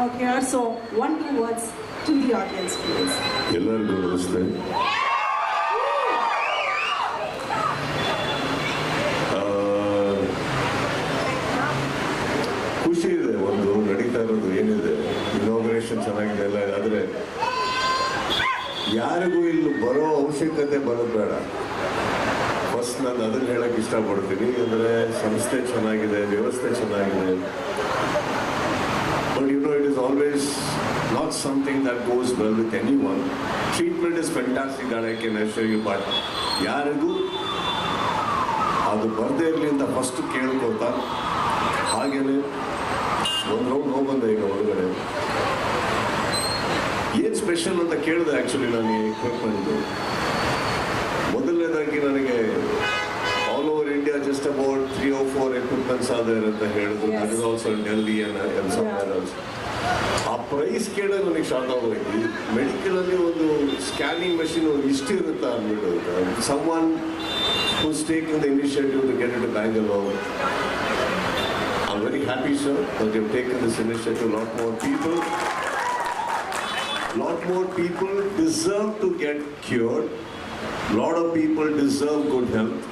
out here. So, 1-2 words to the audience, please. ಎಲ್ಲರಿಗೂ ನಮಸ್ತೆ. ಖುಷಿ ಇದೆ, ಒಂದು ನಡೀತಾ ಇರೋದು ಏನಿದೆ, ಇನಾಗ್ರೇಷನ್ ಚೆನ್ನಾಗಿದೆ ಎಲ್ಲ, ಆದರೆ ಯಾರಿಗೂ ಇಲ್ಲಿ ಬರೋ ಅವಶ್ಯಕತೆ ಬರೋದು ಬೇಡ. ಫಸ್ಟ್ ನಾನು ಅದನ್ನು ಹೇಳಕ್ಕೆ ಇಷ್ಟಪಡ್ತೀನಿ. ಅಂದರೆ ಸಂಸ್ಥೆ ಚೆನ್ನಾಗಿದೆ, ವ್ಯವಸ್ಥೆ ಚೆನ್ನಾಗಿದೆ. But you know, it is always not something that goes well with anyone. Treatment is fantastic, that I can assure you, but ಯಾರಿಗೂ ಅದು ಬರದೇ ಇರಲಿ ಅಂತ ಫಸ್ಟ್ ಕೇಳ್ಕೊಳ್ತಾ, ಹಾಗೇನೆ ಒಂದು ರೌಂಡ್ ಹೋಗ್ಬಂದೆ ಈಗ ಹೊರಗಡೆ. ಏನು ಸ್ಪೆಷಲ್ ಅಂತ ಕೇಳಿದೆ ಆ್ಯಕ್ಚುಲಿ ನಾನು ಎಕ್ವಿಪ್ಮೆಂಟು. ಮೊದಲನೇದಾಗಿ ನನಗೆ all over India just about 3 or 4 equipments are there ಅಂತ ಹೇಳಿದ್ರು. That is also in Delhi and somewhere else. ಆ ಪ್ರೈಸ್ ಕೇಳಿ ನನಗೆ ಶಾಕ್ ಆಗೋಯ್ತು. ಮೆಡಿಕಲಲ್ಲಿ ಒಂದು ಸ್ಕ್ಯಾನಿಂಗ್ ಮಷೀನ್ ಇಷ್ಟು ಇರುತ್ತಾ ಅಂದ್ಬಿಟ್ಟು. someone who's taken the initiative to get into Bangalore. I'm very happy, sir, that you've taken this initiative. Lot more people deserve to get cured. Lot of people deserve good health.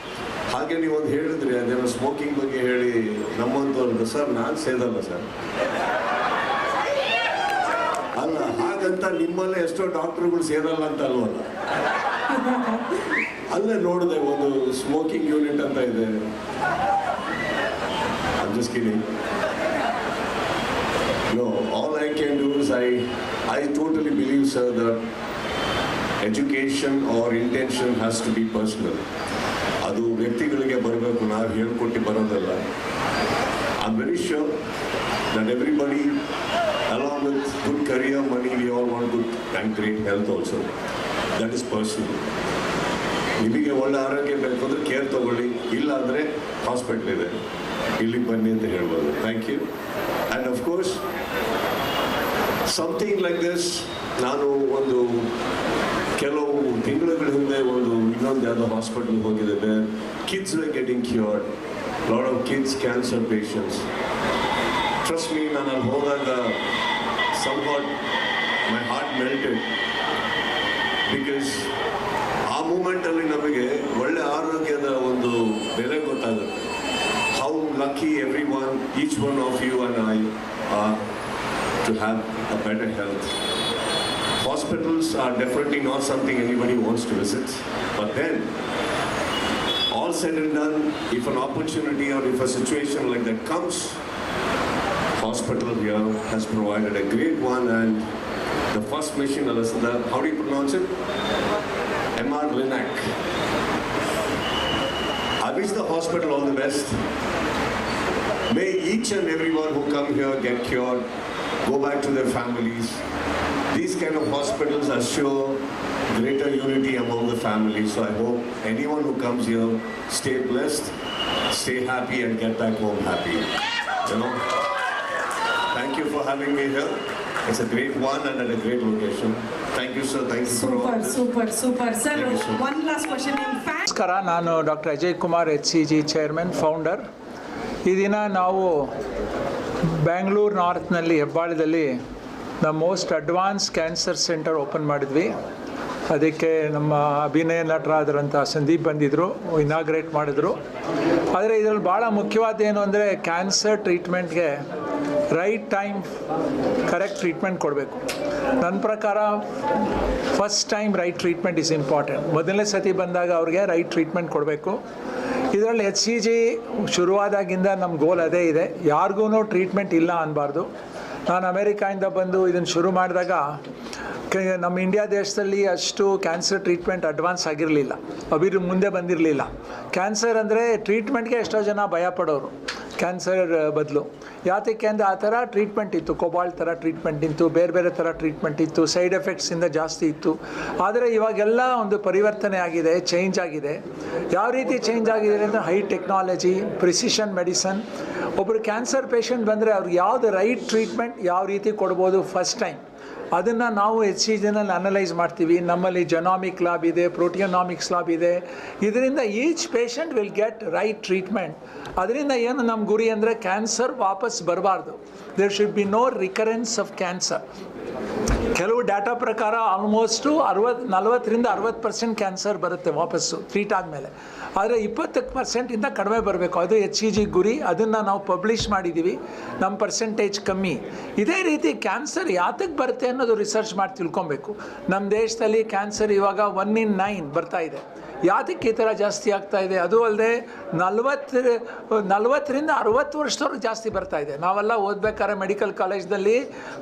ಹಾಗೆ ನೀವು ಒಂದು ಹೇಳಿದ್ರಿ, ಅದೇನೋ smoking ಬಗ್ಗೆ ಹೇಳಿ ನಮ್ಮಂತವ್ರು. Sir, ನಾನು ಸೇದಲ್ಲ sir, ಅಲ್ಲ ಹಾಗಂತ ನಿಮ್ಮಲ್ಲೇ ಎಷ್ಟೋ ಡಾಕ್ಟರ್ಗಳು ಸೇರಲ್ಲ ಅಂತ ಅಲ್ವಲ್ಲ. ಅಲ್ಲೇ ನೋಡಿದೆ ಒಂದು ಸ್ಮೋಕಿಂಗ್ ಯೂನಿಟ್ ಅಂತ ಇದೆ. I'm just kidding. No, all I can do is I totally believe, sir, that education or intention has to be personal. ಅದು ವ್ಯಕ್ತಿಗಳಿಗೆ ಬರಬೇಕು, ನಾವು ಹೇಳ್ಕೊಟ್ಟು ಬರೋದಲ್ಲ. I'm very sure that everybody, along with good career, money, we all want good and great health also. That is personal. ನಿಮಗೆ ಒಳ್ಳೆ ಆರೋಗ್ಯ ಬೇಕು ಅಂದರೆ ಕೇರ್ ತಗೊಳ್ಳಿ, ಇಲ್ಲ ಅಂದರೆ ಹಾಸ್ಪಿಟ್ಲ್ ಇದೆ, ಇಲ್ಲಿಗೆ ಬನ್ನಿ ಅಂತ ಹೇಳ್ಬೋದು. Thank you. And of course something like this, ನಾನು ಒಂದು ಕೆಲವು ತಿಂಗಳ ಹಿಂದೆ ಒಂದು ಇನ್ನೊಂದು ಯಾವುದೋ ಹಾಸ್ಪಿಟಲ್ಗೆ ಹೋಗಿದ್ದೇನೆ. Kids are getting cured, lot of kids cancer patients. Trust me, ನಾನು ಅಲ್ಲಿ ಹೋದಾಗ somewhat my heart melted, because ಆ ಮೂಮೆಂಟಲ್ಲಿ ನಮಗೆ ಒಳ್ಳೆ ಆರೋಗ್ಯದ ಒಂದು ಬೆಲೆ ಗೊತ್ತಾಗುತ್ತೆ. How lucky everyone, each one of you and I are to have a better health. Hospitals are definitely not something anybody wants to visit, but then all said and done, if an opportunity or if a situation like that comes, hospital here has provided a great one. And the first machine, Alasanda, how do you pronounce it? MR Linac. I wish the hospital all the best. May each and everyone who come here get cured, go back to their families. These kind of hospitals assure greater unity among the families. So I hope anyone who comes here stay blessed, stay happy, and get back home happy. You know. Thank you for having me here. It's a great one and at a great location. Thank you, sir. Thank you for all this. Super. Sir, one last question. In fact, ನಮಸ್ಕಾರ, ನಾನು doctor Ajay Kumar, HCG chairman, founder. ಈ ದಿನ ನಾವು ಬ್ಯಾಂಗ್ಳೂರು ನಾರ್ತ್ನಲ್ಲಿ ಹೆಬ್ಬಾಳದಲ್ಲಿ the most advance cancer centre open ಮಾಡಿದ್ವಿ. ಅದಕ್ಕೆ ನಮ್ಮ ಅಭಿನಯ ನಟರಾದರಂಥ ಸಂದೀಪ್ ಬಂದಿದ್ದರು, ಇನಾಗ್ರೇಟ್ ಮಾಡಿದ್ರು. ಆದರೆ ಇದರಲ್ಲಿ ಭಾಳ ಮುಖ್ಯವಾದ ಏನು ಅಂದರೆ ಕ್ಯಾನ್ಸರ್ ಟ್ರೀಟ್ಮೆಂಟ್ಗೆ ರೈಟ್ ಟೈಮ್ ಕರೆಕ್ಟ್ ಟ್ರೀಟ್ಮೆಂಟ್ ಕೊಡಬೇಕು. ನನ್ನ ಪ್ರಕಾರ first time right treatment is important. ಮೊದಲನೇ ಸತಿ ಬಂದಾಗ ಅವ್ರಿಗೆ ರೈಟ್ ಟ್ರೀಟ್ಮೆಂಟ್ ಕೊಡಬೇಕು. ಇದರಲ್ಲಿ HCG ಶುರುವಾದಾಗಿಂದ ನಮ್ಮ ಗೋಲ್ ಅದೇ ಇದೆ, ಯಾರಿಗೂ ಟ್ರೀಟ್ಮೆಂಟ್ ಇಲ್ಲ ಅನ್ನಬಾರ್ದು. ನಾನು ಅಮೇರಿಕಾಯಿಂದ ಬಂದು ಇದನ್ನು ಶುರು ಮಾಡಿದಾಗ ನಮ್ಮ ಇಂಡಿಯಾ ದೇಶದಲ್ಲಿ ಅಷ್ಟು ಕ್ಯಾನ್ಸರ್ ಟ್ರೀಟ್ಮೆಂಟ್ ಅಡ್ವಾನ್ಸ್ ಆಗಿರಲಿಲ್ಲ, ಮುಂದೆ ಬಂದಿರಲಿಲ್ಲ. ಕ್ಯಾನ್ಸರ್ ಅಂದರೆ ಟ್ರೀಟ್ಮೆಂಟ್ಗೆ ಎಷ್ಟೋ ಜನ ಭಯಪಡೋರು ಕ್ಯಾನ್ಸರ್ ಬದಲು. ಯಾತಕ್ಕೆ ಅಂದರೆ ಆ ಥರ ಟ್ರೀಟ್ಮೆಂಟ್ ಇತ್ತು, ಕೊಬಾಲ್ಟ್ ಥರ ಟ್ರೀಟ್ಮೆಂಟ್ ಇತ್ತು, ಬೇರೆ ಥರ ಟ್ರೀಟ್ಮೆಂಟ್ ಇತ್ತು, ಸೈಡ್ ಎಫೆಕ್ಟ್ಸಿಂದ ಜಾಸ್ತಿ ಇತ್ತು. ಆದರೆ ಇವಾಗೆಲ್ಲ ಒಂದು ಪರಿವರ್ತನೆ ಆಗಿದೆ, ಚೇಂಜ್ ಆಗಿದೆ. ಯಾವ ರೀತಿ ಚೇಂಜ್ ಆಗಿದೆ ಅಂದರೆ ಹೈ ಟೆಕ್ನಾಲಜಿ, ಪ್ರಿಸಿಷನ್ ಮೆಡಿಸನ್. ಒಬ್ಬರು ಕ್ಯಾನ್ಸರ್ ಪೇಷಂಟ್ ಬಂದರೆ ಅವ್ರಿಗೆ ಯಾವುದು ರೈಟ್ ಟ್ರೀಟ್ಮೆಂಟ್ ಯಾವ ರೀತಿ ಕೊಡ್ಬೋದು ಫಸ್ಟ್ ಟೈಮ್ ಅದನ್ನು ನಾವು HCGನಲ್ಲಿ ಅನಲೈಸ್ ಮಾಡ್ತೀವಿ. ನಮ್ಮಲ್ಲಿ ಜೆನಾಮಿಕ್ ಲ್ಯಾಬ್ ಇದೆ, ಪ್ರೋಟಿಯೋನಾಮಿಕ್ಸ್ ಲ್ಯಾಬ್ ಇದೆ. ಇದರಿಂದ each patient will get right treatment. ಅದರಿಂದ ಏನು ನಮ್ಮ ಗುರಿ ಅಂದರೆ ಕ್ಯಾನ್ಸರ್ ವಾಪಸ್ ಬರಬಾರ್ದು. There should be no recurrence of cancer. ಕೆಲವು ಡಾಟಾ ಪ್ರಕಾರ ಆಲ್ಮೋಸ್ಟು 40-60% ಕ್ಯಾನ್ಸರ್ ಬರುತ್ತೆ ವಾಪಸ್ಸು ಟ್ರೀಟ್ ಆದಮೇಲೆ. ಆದರೆ 20% ಕಡಿಮೆ ಬರಬೇಕು. ಅದು HCG ಗುರಿ. ಅದನ್ನು ನಾವು ಪಬ್ಲಿಷ್ ಮಾಡಿದ್ದೀವಿ. ನಮ್ಮ ಪರ್ಸೆಂಟೇಜ್ ಕಮ್ಮಿ. ಇದೇ ರೀತಿ ಕ್ಯಾನ್ಸರ್ ಯಾತಕ್ಕೆ ಬರುತ್ತೆ ಅನ್ನೋದು ರಿಸರ್ಚ್ ಮಾಡಿ ತಿಳ್ಕೊಬೇಕು. ನಮ್ಮ ದೇಶದಲ್ಲಿ ಕ್ಯಾನ್ಸರ್ ಇವಾಗ 1 in 9 ಬರ್ತಾ ಇದೆ. ಯಾತಕ್ಕೆ ಈ ಥರ ಜಾಸ್ತಿ ಆಗ್ತಾ ಇದೆ? ಅದು ಅಲ್ಲದೆ 40-60 ವರ್ಷದವ್ರಿಗೆ ಜಾಸ್ತಿ ಬರ್ತಾ ಇದೆ. ನಾವೆಲ್ಲ ಓದಬೇಕಾದ್ರೆ ಮೆಡಿಕಲ್ ಕಾಲೇಜ್ನಲ್ಲಿ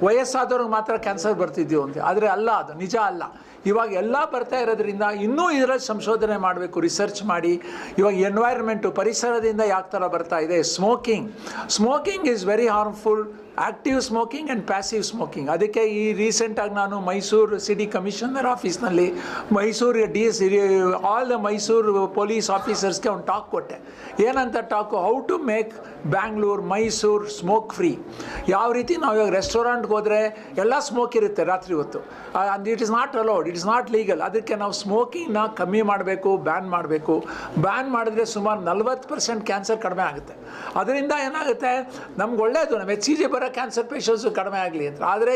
ವಯಸ್ಸಾದವ್ರಿಗೆ ಮಾತ್ರ ಕ್ಯಾನ್ಸರ್ ಬರ್ತಿದ್ದೀವಿ ಅಂತ. ಆದರೆ ಅಲ್ಲ, ಅದು ನಿಜ ಅಲ್ಲ. ಇವಾಗ ಎಲ್ಲ ಬರ್ತಾ ಇರೋದ್ರಿಂದ ಇನ್ನೂ ಇದರಲ್ಲಿ ಸಂಶೋಧನೆ ಮಾಡಬೇಕು, ರಿಸರ್ಚ್ ಮಾಡಿ. ಇವಾಗ ಎನ್ವೈರ್ಮೆಂಟು, ಪರಿಸರದಿಂದ ಯಾಕೆ ಥರ ಬರ್ತಾ ಇದೆ? Smoking is very harmful. Active smoking and passive smoking. ಅದಕ್ಕೆ ಈ ರೀಸೆಂಟಾಗಿ ನಾನು ಮೈಸೂರು ಸಿಟಿ ಕಮಿಷನರ್ ಆಫೀಸ್ನಲ್ಲಿ Mysuru all the Mysuru police ಆಫೀಸರ್ಸ್ಗೆ ಒಂದು ಟಾಕ್ ಕೊಟ್ಟೆ. ಏನಂತ talk? How to make Bangalore, Mysuru smoke free. ಯಾವ ರೀತಿ ನಾವು ಇವಾಗ ರೆಸ್ಟೋರೆಂಟ್ಗೆ ಹೋದರೆ ಎಲ್ಲ ಸ್ಮೋಕ್ ಇರುತ್ತೆ ರಾತ್ರಿ ಹೊತ್ತು. It is not allowed, it is not legal. ಅದಕ್ಕೆ ನಾವು ಸ್ಮೋಕಿಂಗ್ನ ಕಮ್ಮಿ ಮಾಡಬೇಕು, ಬ್ಯಾನ್ ಮಾಡಬೇಕು. ಬ್ಯಾನ್ ಮಾಡಿದ್ರೆ ಸುಮಾರು 40% ಕ್ಯಾನ್ಸರ್ ಕಡಿಮೆ ಆಗುತ್ತೆ. ಅದರಿಂದ ಏನಾಗುತ್ತೆ, ನಮ್ಗೆ ಒಳ್ಳೆಯದು. ನಮ್ಮ HCG ಬರೋ ಕ್ಯಾನ್ಸರ್ ಪೇಷಂಟ್ಸು ಕಡಿಮೆ ಆಗಲಿ ಅಂತ. ಆದರೆ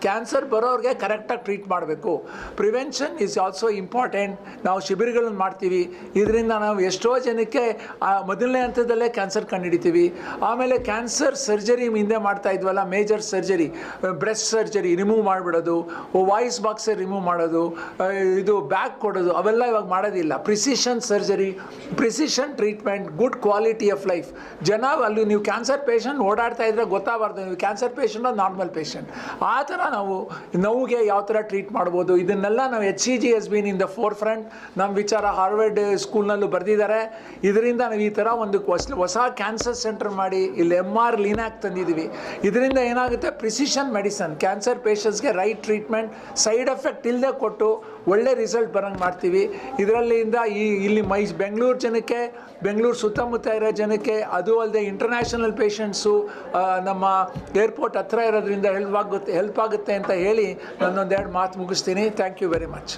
ಕ್ಯಾನ್ಸರ್ ಬರೋರಿಗೆ ಕರೆಕ್ಟಾಗಿ ಟ್ರೀಟ್ ಮಾಡಬೇಕು. Prevention is also important. ನಾವು ಶಿಬಿರಗಳನ್ನು ಮಾಡ್ತೀವಿ. ಇದರಿಂದ ನಾವು ಎಷ್ಟೋ ಜನಕ್ಕೆ ಮೊದಲನೇ ಹಂತದಲ್ಲೇ ಕ್ಯಾನ್ಸರ್ ಕಂಡುಹಿಡಿತೀವಿ. ಆಮೇಲೆ ಕ್ಯಾನ್ಸರ್ ಸರ್ಜರಿ ಹಿಂದೆ ಮಾಡ್ತಾ ಇದ್ವಲ್ಲ, major surgery, breast surgery remove ಮಾಡಿಬಿಡೋದು, ವಾಯ್ಸ್ ಬಾಕ್ಸ್ ರಿಮೂವ್ ಮಾಡೋದು, ಇದು ಬ್ಯಾಕ್ ಕೊಡೋದು, ಅವೆಲ್ಲ ಇವಾಗ ಮಾಡೋದಿಲ್ಲ. Precision surgery, precision treatment, good quality of life. ಜನ ಅಲ್ಲಿ ನೀವು ಕ್ಯಾನ್ಸರ್ ಪೇಷಂಟ್ ಓಡಾಡ್ತಾ ಇದ್ರೆ ಗೊತ್ತಾಗಬಾರ್ದು ನೀವು ಕ್ಯಾನ್ಸರ್ ಪೇಷಂಟ್ ನಾರ್ಮಲ್ ಪೇಷಂಟ್. ಆ ಥರ ನಾವು ನೋವಿಗೆ ಯಾವ ಥರ ಟ್ರೀಟ್ ಮಾಡ್ಬೋದು, ಇದನ್ನೆಲ್ಲ ನಾವು HCG has been in the forefront. ನಮ್ಮ ವಿಚಾರ ಹಾರ್ವರ್ಡ್ ಸ್ಕೂಲ್ನಲ್ಲೂ ಬರೆದಿದ್ದಾರೆ. ಇದರಿಂದ ನಾವು ಈ ಥರ ಒಂದು ಹೊಸ ಕ್ಯಾನ್ಸರ್ ಸೆಂಟರ್ ಮಾಡಿ ಇಲ್ಲಿ MR ಲೀನಾಕ್ ತಂದಿದ್ದೀವಿ. ಇದರಿಂದ ಏನಾಗುತ್ತೆ, ಪ್ರಿಸಿಷನ್ ಮೆಡಿಸನ್, ಕ್ಯಾನ್ಸರ್ ಪೇಷಂಟ್ಸ್ಗೆ ರೈಟ್ ಟ್ರೀಟ್ಮೆಂಟ್, ಸೈಡ್ ಎಫೆಕ್ಟ್ ಇಲ್ಲದೆ ಕೊಟ್ಟು ಒಳ್ಳೆ ರಿಸಲ್ಟ್ ಬರೋಂಗೆ ಮಾಡ್ತೀವಿ. ಇದರಲ್ಲಿಂದ ಇಲ್ಲಿ ಬೆಂಗಳೂರು ಜನಕ್ಕೆ, ಬೆಂಗಳೂರು ಸುತ್ತಮುತ್ತ ಇರೋ ಜನಕ್ಕೆ, ಅದು ಅಲ್ಲದೆ ಇಂಟರ್ನ್ಯಾಷನಲ್ ಪೇಷಂಟ್ಸು ನಮ್ಮ ಏರ್ಪೋರ್ಟ್ ಹತ್ರ ಇರೋದ್ರಿಂದ ಹೆಲ್ಪ್ ಆಗುತ್ತೆ ಅಂತ ಹೇಳಿ ನನ್ನೊಂದೆರಡು ಮಾತು ಮುಗಿಸ್ತೀನಿ. Thank you very much.